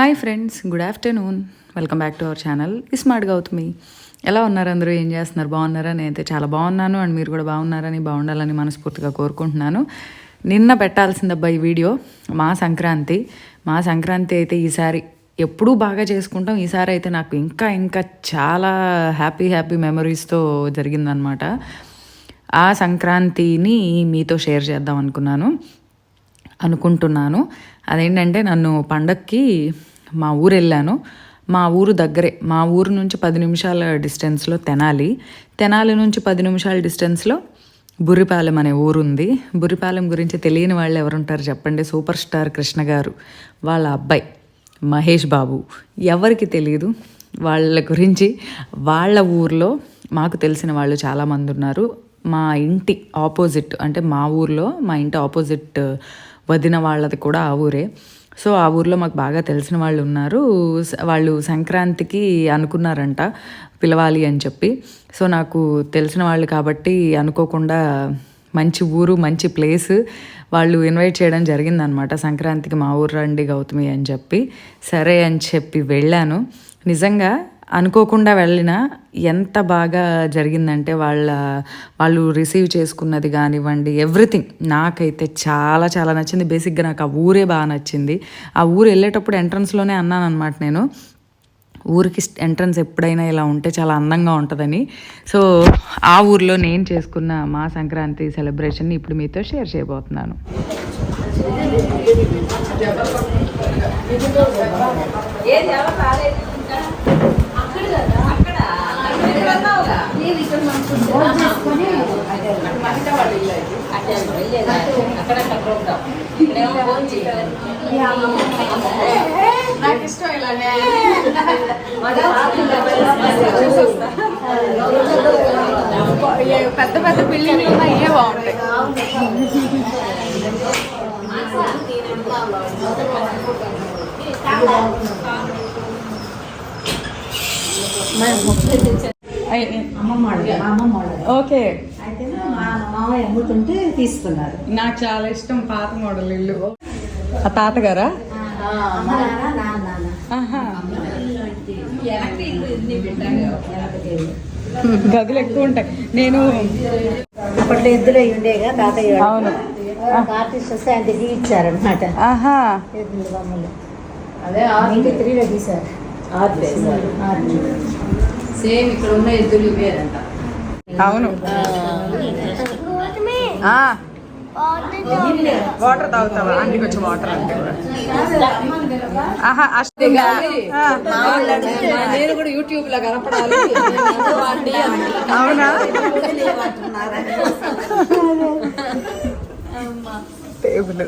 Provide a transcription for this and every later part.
Hi friends, good afternoon. Welcome back to our channel smart Gautami. ఎలా ఉన్నారు అందరూ? ఏం చేస్తున్నారు? బాగున్నారా? నేనైతే చాలా బాగున్నాను. అండ్ మీరు కూడా బాగున్నారని, బాగుండాలని మనస్ఫూర్తిగా కోరుకుంటున్నాను. నిన్న పెట్టాల్సిందబ్బా ఈ వీడియో. మా సంక్రాంతి అయితే ఈసారి ఎప్పుడూ బాగా చేసుకుంటాం. ఈసారి అయితే నాకు ఇంకా చాలా హ్యాపీ మెమరీస్తో జరిగిందనమాట. ఆ సంక్రాంతిని మీతో షేర్ చేద్దాం అనుకుంటున్నాను. అదేంటంటే, నన్ను పండక్కి మా ఊరు వెళ్ళాను. మా ఊరు దగ్గరే, మా ఊరు నుంచి 10 నిమిషాల డిస్టెన్స్లో తెనాలి నుంచి 10 నిమిషాల డిస్టెన్స్లో బుర్రిపాలెం అనే ఊరుంది. బుర్రిపాలెం గురించి తెలియని వాళ్ళు ఎవరుంటారు చెప్పండి? సూపర్ స్టార్ కృష్ణ గారు వాళ్ళ అబ్బాయి మహేష్ బాబు. ఎవరికి తెలియదు వాళ్ళ గురించి. వాళ్ళ ఊర్లో మాకు తెలిసిన వాళ్ళు చాలామంది ఉన్నారు. మా ఇంటి ఆపోజిట్, అంటే మా ఊర్లో మా ఇంటి ఆపోజిట్ వదిన వాళ్ళది కూడా ఆ ఊరే. సో ఆ ఊర్లో మాకు బాగా తెలిసిన వాళ్ళు ఉన్నారు. వాళ్ళు సంక్రాంతికి అనుకున్నారంట పిలవాలి అని చెప్పి. సో నాకు తెలిసిన వాళ్ళు కాబట్టి అనుకోకుండా మంచి ఊరు, మంచి ప్లేస్ వాళ్ళు ఇన్వైట్ చేయడం జరిగిందనమాట. సంక్రాంతికి మా ఊరు రండి గౌతమి అని చెప్పి. సరే అని చెప్పి వెళ్ళాను. నిజంగా అనుకోకుండా వెళ్ళిన ఎంత బాగా జరిగిందంటే, వాళ్ళు రిసీవ్ చేసుకున్నది కానివ్వండి, ఎవ్రీథింగ్ నాకైతే చాలా నచ్చింది. బేసిక్గా నాకు ఆ ఊరే బాగా నచ్చింది. ఆ ఊరు వెళ్ళేటప్పుడు ఎంట్రన్స్లోనే అన్నాను అనమాట నేను, ఊరికి ఎంట్రన్స్ ఎప్పుడైనా ఇలా ఉంటే చాలా అందంగా ఉంటుందని. సో ఆ ఊర్లో నేను చేసుకున్న మా సంక్రాంతి సెలబ్రేషన్ని ఇప్పుడు మీతో షేర్ చేయబోతున్నాను. నాకు ఇష్టం ఇలానే పెద్ద బిల్డింగ్లు ఉన్నాయి, ఇవే బాగుంటాయి. ఓకే, అయితే మా మామయ్య అమ్ముతుంటే తీసుకున్నారు. నాకు చాలా ఇష్టం పాత మోడల్ ఇల్లు. ఆ తాతగారా? గదులు ఎక్కువ ఉంటాయి. నేను అప్పట్లో ఎద్దులు ఉండేగా తాతయ్య. అవును, ఆర్టిస్ట్ వస్తే ఆయన దిగి ఇచ్చారనమాట. ఎద్దులు బొమ్మలు అదే 93లో తీశారు. సేమ్ ఇక్కడ ఉన్న ఎద్దులు ఇవేనంట. అవును. వాటర్ తాగుతావా? అందుకు వచ్చి వాటర్ అంటే నేను కూడా యూట్యూబ్ లో కనపడాలి. అవునా? టేబుల్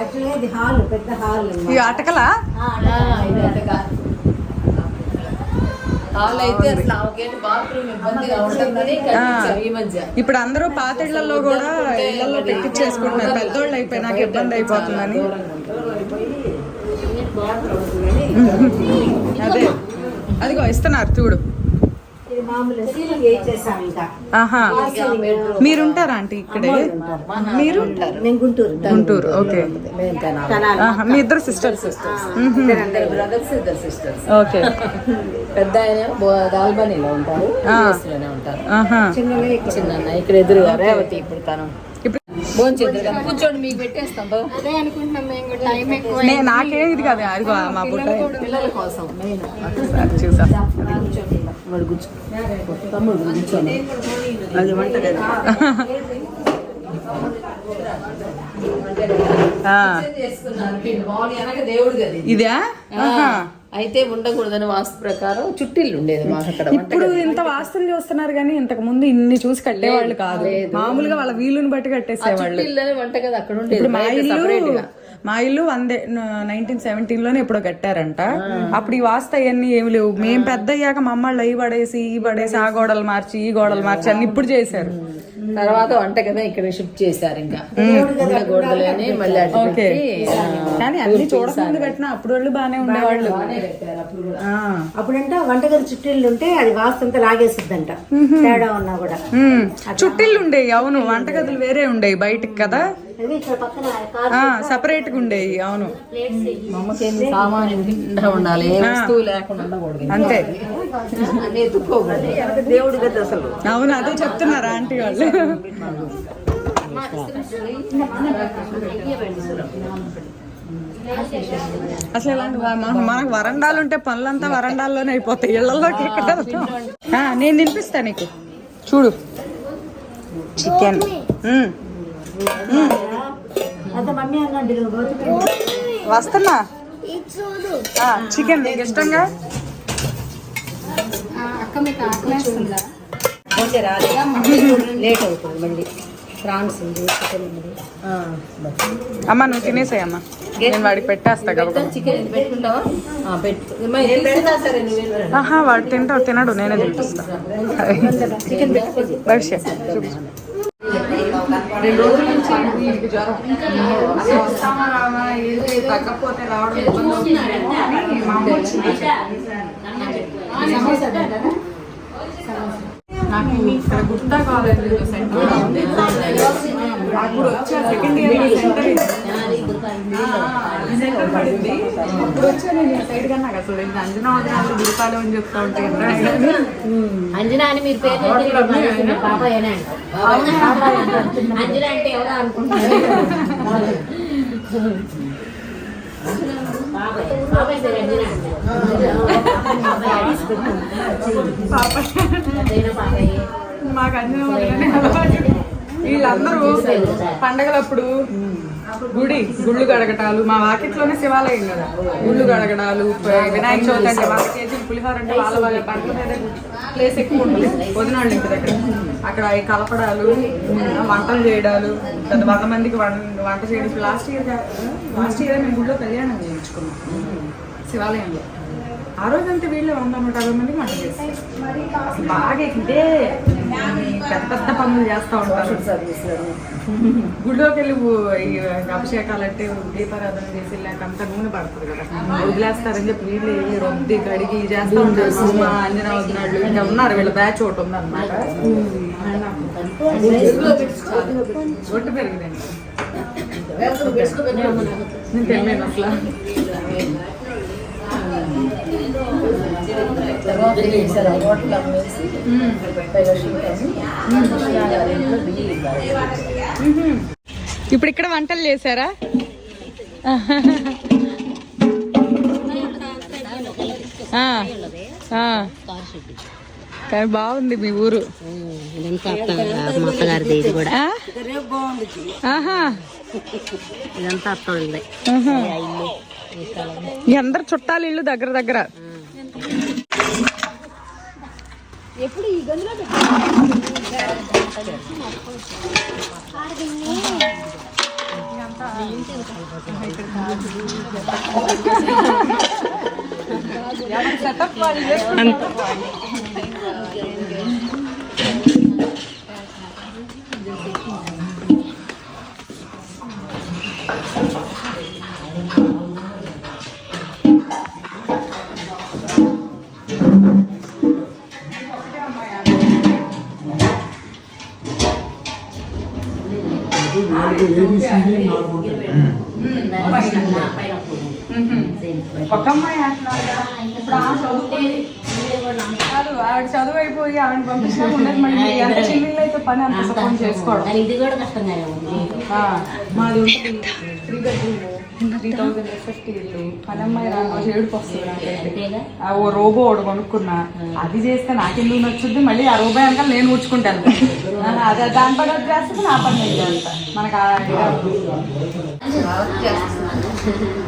యాక్చువల్గా ఇది హాల్, పెద్ద హాల్. ఈ అటకలా ఇప్పుడు అందరూ పాత ఇళ్లలో కూడా ఇళ్లలో పెట్టించేసుకుంటున్నారు. పెద్దోళ్ళు అయిపోయి నాకు ఇబ్బంది అయిపోతుందని. అదే అదిగో ఇస్తున్నారు చూడు. మీరుంటారా ఆంటీ ఇక్కడే? మీరు గుంటూరు. ఓకే, మీ ఇద్దరు సిస్టర్స్. ఓకే, పెద్ద ఆయన దాల్బనీలో ఉంటారు, చిన్న ఇక్కడ ఎదురుగా రేవతి. ఇప్పుడు తను కూర్చోండి, మీకు పెట్టేస్తాం. అదే అనుకుంటున్నాం మేము కూడా. టైం ఎక్కువ. నాకే ఇది కదా, అదిగో మా బుట్ట పిల్లల కోసం మెయిన్. చూసా తమ్ముడు కూర్చొని అది వంట కదా. ఇదా? అయితే ఉండకూడదని వాస్తు ప్రకారం చుట్టిల్లు ఉండేది మాకు అక్కడ. ఇప్పుడు ఇంత వాస్తులు చూస్తున్నారు కానీ ఇంతకు ముందు ఇన్ని చూసి కట్టేవాళ్ళు కాదు. మామూలుగా వాళ్ళ వీలుని బట్టి కట్టేసేవాళ్ళు. వంట కదా అక్కడ ఉండేది. మా ఇల్లు 1917లోనే ఎప్పుడో కట్టారంట. అప్పుడు ఈ వాస్తు అవన్నీ ఏమి లేవు. మేము పెద్ద అయ్యాక మా అమ్మాళ్ళు అవి పడేసి ఆ గోడలు మార్చి ఈ గోడలు మార్చి అన్ని ఇప్పుడు చేశారు. తర్వాత వంట కదా ఇక్కడ షిఫ్ట్ చేశారు. ఇంకా గోడలని మళ్ళీ కానీ అన్ని చూడకముందు కట్టినా అప్పుడు వాళ్ళు బాగానే ఉండేవాళ్ళు. అప్పుడంటే వంటగది చుట్టిల్లు ఉంటే అది వాస్తు అంతా లాగేసిద్దంట, తేడా ఉన్నా కూడా. చుట్టిల్లు ఉండేవి. అవును, వంటగదులు వేరే ఉండేవి బయటకు కదా. అవి ఇక్కడ పక్కన కార్ సపరేట్గా ఉండేవి. అవును ప్లేట్స్ మా అమ్మకి ఏమి సామాను నిండా ఉండాలి, ఏ వస్తువు లేకుండా ఉండకూడదు. అంతే. అన్నీ ఎత్తుక్కోకూడదు. దేవుడి గది అసలు. అవును అదే చెప్తున్నారా ఆంటీ వాళ్ళు. అసలు ఇలాంటి మనకు వరండాలు ఉంటే పనులంతా వరండాల్లోనే అయిపోతాయి, ఇళ్లలోకి ఎక్కడ వెళ్తాం? నేను తినిపిస్తా నీకు, చూడు చికెన్. వస్తున్నా. చికెన్ నీకు ఇష్టంగా? లేట్ అవుతుంది మళ్ళీ. ప్రాన్స్ ఉంది, చికెన్ ఉంది. అమ్మ నువ్వు తినేసాయమ్మా, నేను వాడికి పెట్టేస్తా కదా. చికెన్ పెట్టుకుంటావా? సరే నువ్వు ఆహా వాడు తినడు, నేనే తినిపిస్తా. భవిష్య 2 రోజుల నుంచి వీడికి జ్వరం. తగ్గకపోతే రావడం ఇబ్బంది అవుతుందేమో అని మా అమ్మ వచ్చింది. నాకు ఇక్కడ గుప్తా కాలేజ్ సెంటర్ ఉంది, అప్పుడు వచ్చా సెకండ్ ఇయర్ సెంటర్ పడింది. అప్పుడు వచ్చా నేను ఈ సైడ్ కన్నా అసలు అంజనా వదినాలు గురిపాలు అని చెప్తా ఉంటే అంజనా అని మీరు పేరు బాబాయ్ అంజనా అంటే ఎవరో అనుకుంటున్నారు. మాకు అంజనా వదిలనే అలవాటు. వీళ్ళందరూ పండగలప్పుడు గుళ్ళు గడగటాలు, మా వాకిట్లోనే శివాలయం కదా, గుళ్ళు గడగడాలు, వినాయక చవితి అంటే 100 కేజీలు పులిహోర అంటే వాళ్ళ పంటల మీద ప్లేస్ ఎక్కువ ఉంటుంది వదినాళ్ళ ఇంటి దగ్గర. అక్కడ ఈ కలపడాలు, వంటలు చేయడాలు, 100 మందికి వంట చేయడం. లాస్ట్ ఇయర్ మేము గుళ్ళో కళ్యాణం చేయించుకున్నాం శివాలయంలో. ఆ రోజంతా వీళ్ళు 100-150 మందికి వంట చేస్తారు. అసలు బాగా ఇదే పెద్ద పెద్ద పనులు చేస్తూ ఉంటారు. గుడిలోకి వెళ్ళి ఈ అభిషేకాలు అంటే దీపారాధన చేసి అంత నూనె పడుతుంది కదా, వదిలేస్తారని చెప్పి వీళ్ళు రొద్ది కడిగి చేస్తూ ఉంటారు. మా అంజనా వదినాళ్ళు ఇంకా ఉన్నారు, వీళ్ళ బ్యాచ్ ఒకటి ఉందన్నమాట. ఒట్టు పెరిగిందండి, నేను తెలియను అసలు. ఇప్పుడు ఇక్కడ వంటలు చేశారా? కానీ బాగుంది మీ ఊరు. అత్తగారిది ఇది కూడా. ఇదంతా అత్తోళ్ళది. అందరు చుట్టాలు ఇల్లు దగ్గర దగ్గర. ఎప్పుడు ఈ గదిలో ఒక అమ్మాయి ఇప్పుడు ఆవిడ చదువు అయిపోయి ఆవిడ పంపించినా ఉండదు. మళ్ళీ ఎంత చిన్నీళ్ళు అయితే పని అంత సపోర్ట్ చేసుకోవడం. ఇది కూడా కష్టంగానే ఉంది. మాది ఉంటుంది 3 bedroom 3050 ఇల్లు. పని అమ్మాయి రోజు ఏడుపు వస్తుంది. ఓ రోబో ఒకటి కొనుక్కున్నా, అది చేస్తే నాకు ఇల్లు నచ్చుద్ది. మళ్ళీ ఆ రోబో వెనకాల నేను ఊడ్చుకుంటాను. అదే దాని పని అది చేస్తుంది, నా పని నేను చేస్తా. మనకు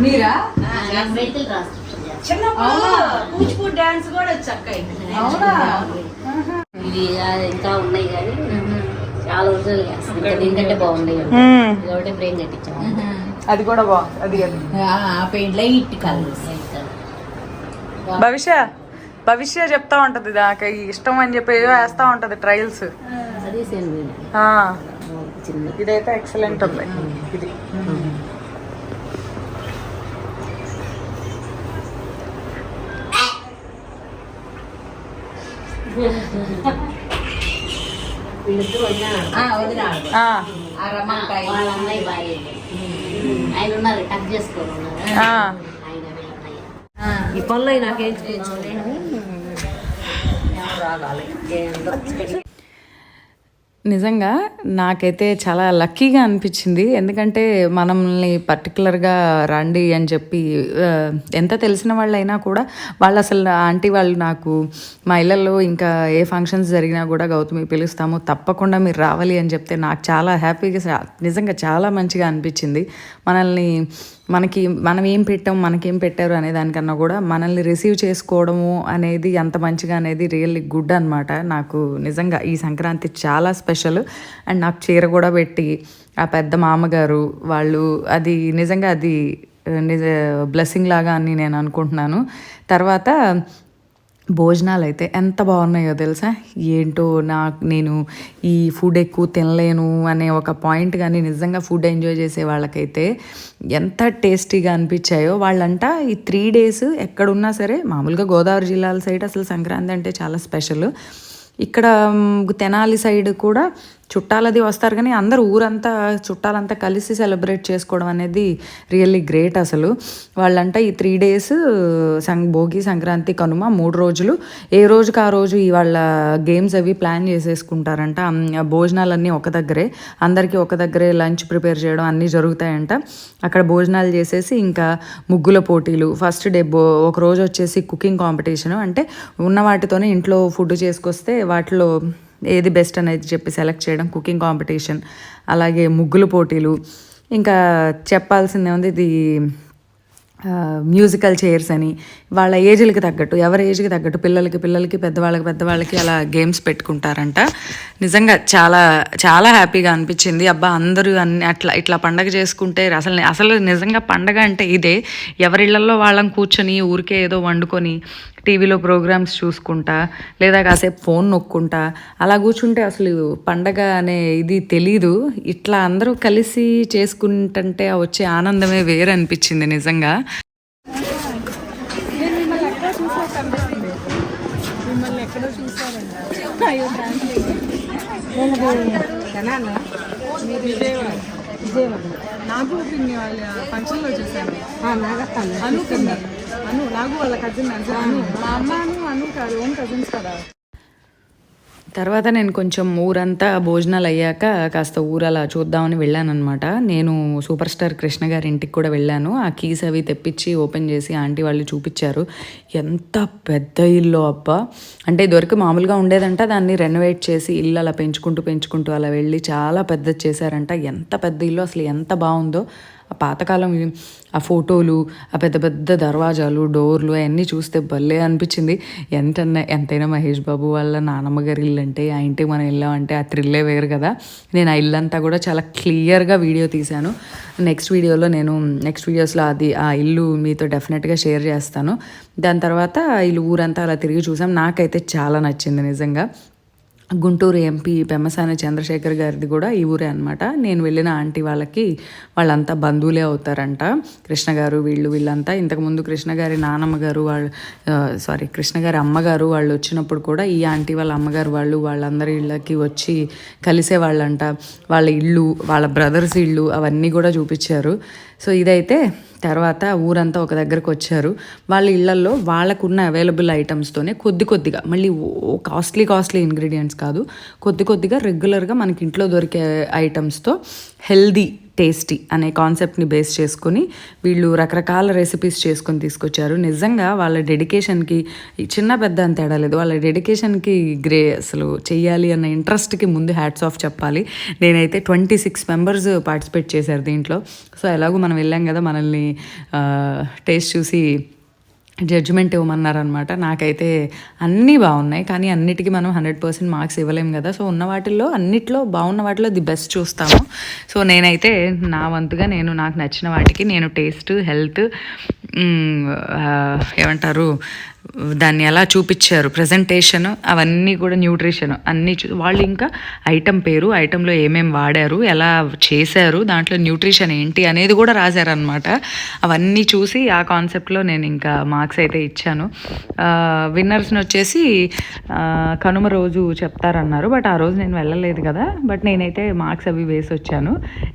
మీరా కూచిపూడి డాన్స్ కూడా వచ్చాక. అవునా? ఇది ఇంకా ఉన్నాయి కానీ చాలా రోజులు దీనికంటే బాగుంది. ఒకటే ఫ్రేమ్ కట్టించాము, అది కూడా బాగుంది. అది పెయింట్ లైట్ కలర్. భవిష్య చెప్తా ఉంటది నాకు ఇష్టం అని చెప్పి ఏదో వేస్తా ఉంటది ట్రయల్స్. అది సేమ్ ఇదైతే ఎక్సలెంట్ ఉంది. ఇది ఆ రమ్మంకాయ వాళ్ళ అన్నయ్య భార్య ఆయన ఉన్నారు, టక్ చేసుకోరు ఉన్నారు ఆయన వీళ్ళ ఈ పనులు నాకేం రాగాలి. నిజంగా నాకైతే చాలా లక్కీగా అనిపించింది. ఎందుకంటే మనల్ని పర్టికులర్గా రండి అని చెప్పి ఎంత తెలిసిన వాళ్ళైనా కూడా వాళ్ళు అసలు ఆంటీ వాళ్ళు నాకు మా ఇళ్ళల్లో ఇంకా ఏ ఫంక్షన్స్ జరిగినా కూడా గౌతమి పిలుస్తాము తప్పకుండా మీరు రావాలి అని చెప్తే నాకు చాలా హ్యాపీగా నిజంగా చాలా మంచిగా అనిపించింది. మనం ఏం పెట్టాం మనకేం పెట్టారు అనే దానికన్నా కూడా మనల్ని రిసీవ్ చేసుకోవడము అనేది అంత మంచిగా అనేది రియల్లీ గుడ్ అనమాట. నాకు నిజంగా ఈ సంక్రాంతి చాలా స్పెషల్. అండ్ నాకు చీర కూడా పెట్టి ఆ పెద్ద మామగారు వాళ్ళు అది నిజంగా అది బ్లెస్సింగ్ లాగా అని నేను అనుకుంటున్నాను. తర్వాత భోజనాలు అయితే ఎంత బాగున్నాయో తెలుసా. ఏంటో నేను ఈ ఫుడ్ ఎక్కువ తినలేను అనే ఒక పాయింట్ కానీ నిజంగా ఫుడ్ ఎంజాయ్ చేసే వాళ్ళకైతే ఎంత టేస్టీగా అనిపించాయో. వాళ్ళంట ఈ 3 days ఎక్కడున్నా సరే, మామూలుగా గోదావరి జిల్లాల సైడ్ అసలు సంక్రాంతి అంటే చాలా స్పెషల్. ఇక్కడ తెనాలి సైడ్ కూడా చుట్టాలది వస్తారు, కానీ అందరూ ఊరంతా చుట్టాలంతా కలిసి సెలబ్రేట్ చేసుకోవడం అనేది రియల్లీ గ్రేట్. అసలు వాళ్ళంట ఈ 3 days భోగి, సంక్రాంతి, కనుమ 3 రోజులు ఏ రోజుకి ఆ రోజు వాళ్ళ గేమ్స్ అవి ప్లాన్ చేసేసుకుంటారంట. భోజనాలన్నీ ఒక దగ్గరే, అందరికీ ఒక దగ్గరే లంచ్ ప్రిపేర్ చేయడం అన్నీ జరుగుతాయంట. అక్కడ భోజనాలు చేసేసి ఇంకా ముగ్గుల పోటీలు, ఫస్ట్ డే ఒక రోజు వచ్చేసి కుకింగ్ కాంపిటీషను, అంటే ఉన్న వాటితోనే ఇంట్లో ఫుడ్ చేసుకొస్తే వాటిలో ఏది బెస్ట్ అనేది చెప్పి సెలెక్ట్ చేయడం, కుకింగ్ కాంపిటీషన్, అలాగే ముగ్గుల పోటీలు. ఇంకా చెప్పాల్సిందే ఉంది ఇది మ్యూజికల్ చైర్స్ అని వాళ్ళ ఏజ్లకి తగ్గట్టు, ఎవరి ఏజ్కి తగ్గట్టు పిల్లలకి పెద్దవాళ్ళకి అలా గేమ్స్ పెట్టుకుంటారంట. నిజంగా చాలా చాలా హ్యాపీగా అనిపించింది. అబ్బా అందరూ ఇట్లా పండగ చేసుకుంటే అసలు నిజంగా పండగ అంటే ఇదే. ఎవరిళ్లలో వాళ్ళని కూర్చొని ఊరికే ఏదో వండుకొని టీవీలో ప్రోగ్రామ్స్ చూసుకుంటా లేదా కాసేపు ఫోన్ నొక్కుంటా అలా కూర్చుంటే అసలు పండగ అనే ఇది తెలీదు. ఇట్లా అందరూ కలిసి చేసుకుంటుంటే వచ్చే ఆనందమే వేరు అనిపించింది నిజంగా. నాకు పిన్ని వాళ్ళ ఫంక్షన్లో చూసాను. నాకు వాళ్ళ కజిన్ మా అమ్మ అను కాదు, ఓన్ కజిన్స్ కదా. తర్వాత నేను కొంచెం ఊరంతా భోజనాలు అయ్యాక కాస్త ఊరు అలా చూద్దామని వెళ్ళానమాట. నేను సూపర్ స్టార్ కృష్ణ గారి ఇంటికి కూడా వెళ్ళాను. ఆ కీస్ అవి తెప్పించి ఓపెన్ చేసి ఆంటీ వాళ్ళు చూపించారు. ఎంత పెద్ద ఇల్లు అబ్బా. అంటే ఇదివరకు మామూలుగా ఉండేదంట, దాన్ని రెనోవేట్ చేసి ఇల్లు అలా పెంచుకుంటూ అలా వెళ్ళి చాలా పెద్దది చేశారంట. ఎంత పెద్ద ఇల్లు, అసలు ఎంత బాగుందో. ఆ పాతకాలం ఆ ఫోటోలు, ఆ పెద్ద పెద్ద దర్వాజాలు, డోర్లు అవన్నీ చూస్తే భలే అనిపించింది. ఎంతైనా మహేష్ బాబు వాళ్ళ నానమ్మ గారి ఇల్లు అంటే, ఆ ఇంటికి మనం వెళ్ళామంటే ఆ థ్రిల్లే వేరు కదా. నేను ఆ ఇల్లంతా కూడా చాలా క్లియర్గా వీడియో తీశాను. నెక్స్ట్ వీడియోస్లో ఆ ఇల్లు మీతో డెఫినెట్గా షేర్ చేస్తాను. దాని తర్వాత ఇల్లు ఊరంతా అలా తిరిగి చూసాం. నాకైతే చాలా నచ్చింది నిజంగా. గుంటూరు ఎంపీ పెమ్మసాని చంద్రశేఖర్ గారిది కూడా ఈ ఊరే అనమాట. నేను వెళ్ళిన ఆంటీ వాళ్ళంతా బంధువులే అవుతారంట. కృష్ణ గారు వీళ్ళంతా ఇంతకుముందు కృష్ణ గారి నానమ్మ గారు కృష్ణ గారి అమ్మగారు వాళ్ళు వచ్చినప్పుడు కూడా ఈ ఆంటీ వాళ్ళ అమ్మగారు వాళ్ళందరి ఇళ్ళకి వచ్చి కలిసేవాళ్ళంట. వాళ్ళ ఇల్లు, వాళ్ళ బ్రదర్స్ ఇల్లు అవన్నీ కూడా చూపించారు. సో ఇదైతే తర్వాత ఊరంతా ఒక దగ్గరకు వచ్చారు. వాళ్ళ ఇళ్లల్లో వాళ్ళకున్న అవైలబుల్ ఐటమ్స్తోనే కొద్దిగా, మళ్ళీ కాస్ట్లీ ఇంగ్రీడియంట్స్ కాదు, కొద్దిగా రెగ్యులర్గా మనకి ఇంట్లో దొరికే ఐటమ్స్తో హెల్దీ టేస్టీ అనే కాన్సెప్ట్ని బేస్ చేసుకొని వీళ్ళు రకరకాల రెసిపీస్ చేసుకొని తీసుకొచ్చారు. నిజంగా వాళ్ళ డెడికేషన్కి చిన్న పెద్ద అని తేడా లేదు. వాళ్ళ డెడికేషన్కి అసలు చెయ్యాలి అన్న ఇంట్రెస్ట్కి ముందు హ్యాట్స్ ఆఫ్ చెప్పాలి. నేనైతే 26 members పార్టిసిపేట్ చేశారు దీంట్లో. సో ఎలాగో మనం వెళ్ళాం కదా, మనల్ని టేస్ట్ చూసి జడ్జిమెంట్ ఇవ్వమన్నారనమాట. నాకైతే అన్నీ బాగున్నాయి, కానీ అన్నిటికీ మనం 100% మార్క్స్ ఇవ్వలేం కదా. సో ఉన్న వాటిల్లో అన్నిట్లో బాగున్న వాటిలో ది బెస్ట్ చూస్తాము. సో నేనైతే నా వంతుగా నాకు నచ్చిన వాటికి నేను టేస్ట్, హెల్త్, దాన్ని ఎలా చూపించారు ప్రజెంటేషన్, అవన్నీ కూడా న్యూట్రిషన్ అన్నీ వాళ్ళు ఇంకా ఐటెం పేరు, ఐటెంలో ఏమేమి వాడారు, ఎలా చేశారు, దాంట్లో న్యూట్రిషన్ ఏంటి అనేది కూడా రాశారనమాట. అవన్నీ చూసి ఆ కాన్సెప్ట్లో నేను ఇంకా మార్క్స్ అయితే ఇచ్చాను. విన్నర్స్ని వచ్చేసి కనుమ రోజు చెప్తారన్నారు, బట్ ఆ రోజు నేను వెళ్ళలేదు కదా. బట్ నేనైతే మార్క్స్ అవి వేసి వచ్చాను.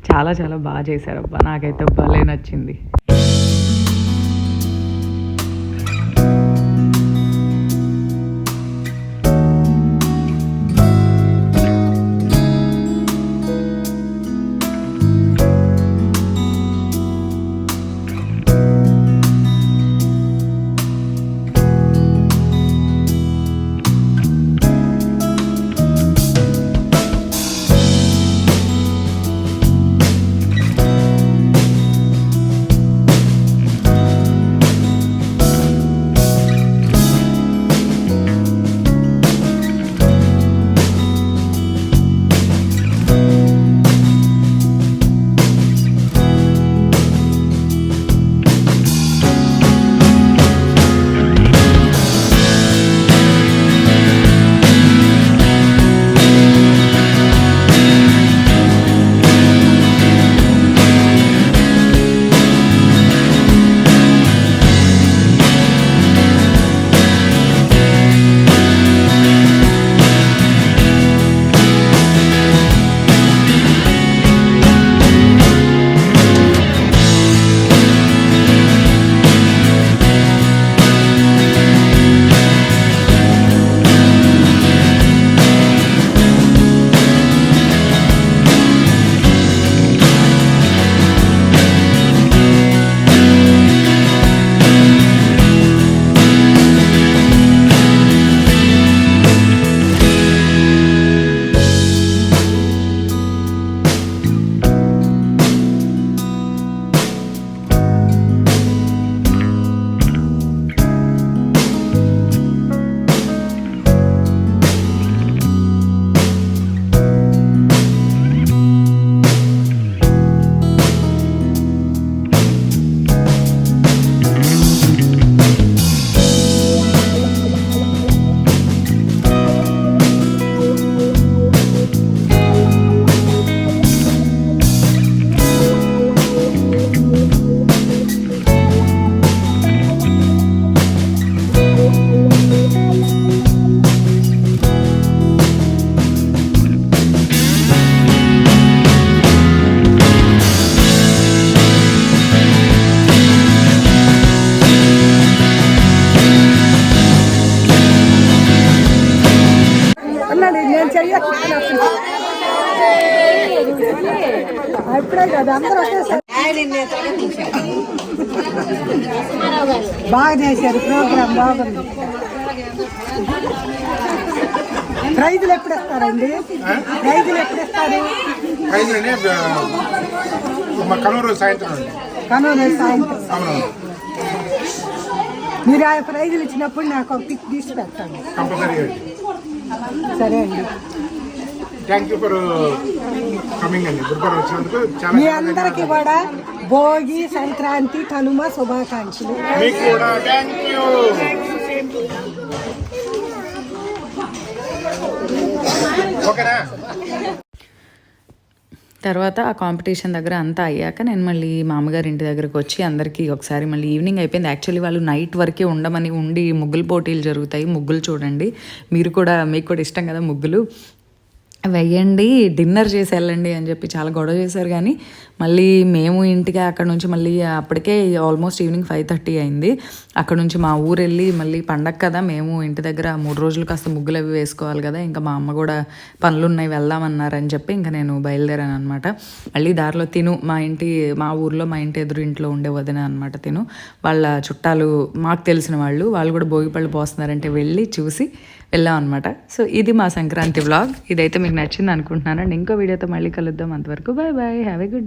చాలా చాలా బాగా చేశారబ్బా, నాకైతే భలే నచ్చింది. అప్పుడే కదా అందరూ బాగా చేశారు, ప్రోగ్రామ్ బాగుంది. ప్రైజులు ఎప్పుడు ఇస్తారండి? ప్రైజులు ఎప్పుడు ఇస్తారు? కనూరు సాయంత్రం. కనూరు సాయంత్రం. మీరు ఆ ప్రైజులు ఇచ్చినప్పుడు నాకు ఒక పిక్ తీసి పెట్టండి. సరే అండి, థ్యాంక్ యూ ఫర్ కమింగ్ అండి. గురుగారు వచ్చినందుకు మీ అందరికీ కూడా భోగి, సంక్రాంతి, కనుమ శుభాకాంక్షలు. మీకు కూడా థ్యాంక్ యూ. ఓకేనా? తర్వాత ఆ కాంపిటీషన్ దగ్గర అంతా అయ్యాక నేను మళ్ళీ మా అమ్మగారి ఇంటి దగ్గరకు వచ్చి అందరికీ ఒకసారి మళ్ళీ ఈవినింగ్ అయిపోయింది. యాక్చువల్లీ వాళ్ళు నైట్ వరకే ఉండి ముగ్గులు పోటీలు జరుగుతాయి. ముగ్గులు చూడండి, మీకు కూడా ఇష్టం కదా ముగ్గులు వెయ్యండి, డిన్నర్ చేసి వెళ్ళండి అని చెప్పి చాలా గొడవ చేశారు. కానీ మళ్ళీ మేము ఇంటికి అక్కడ నుంచి మళ్ళీ అప్పటికే ఆల్మోస్ట్ ఈవినింగ్ 5:30 అయింది. అక్కడ నుంచి మా ఊరు వెళ్ళి మళ్ళీ పండగ కదా, మేము ఇంటి దగ్గర 3 రోజులు కాస్త ముగ్గులు అవి వేసుకోవాలి కదా, ఇంకా మా అమ్మ కూడా పనులు ఉన్నాయి వెళ్దామన్నారని చెప్పి ఇంకా నేను బయలుదేరాను అనమాట. మళ్ళీ దారిలో తిను మా ఊర్లో మా ఇంటి ఎదురు ఇంట్లో ఉండే వదిన అనమాట. తిను వాళ్ళ చుట్టాలు మాకు తెలిసిన వాళ్ళు కూడా భోగిపళ్ళు పోస్తున్నారంటే వెళ్ళి చూసి వెళ్ళాం అనమాట. సో ఇది మా సంక్రాంతి వ్లాగ్. ఇదైతే మీకు నచ్చింది అనుకుంటున్నాను. అండ్ ఇంకో వీడియోతో మళ్ళీ కలుద్దాం. అంతవరకు bye bye, have a good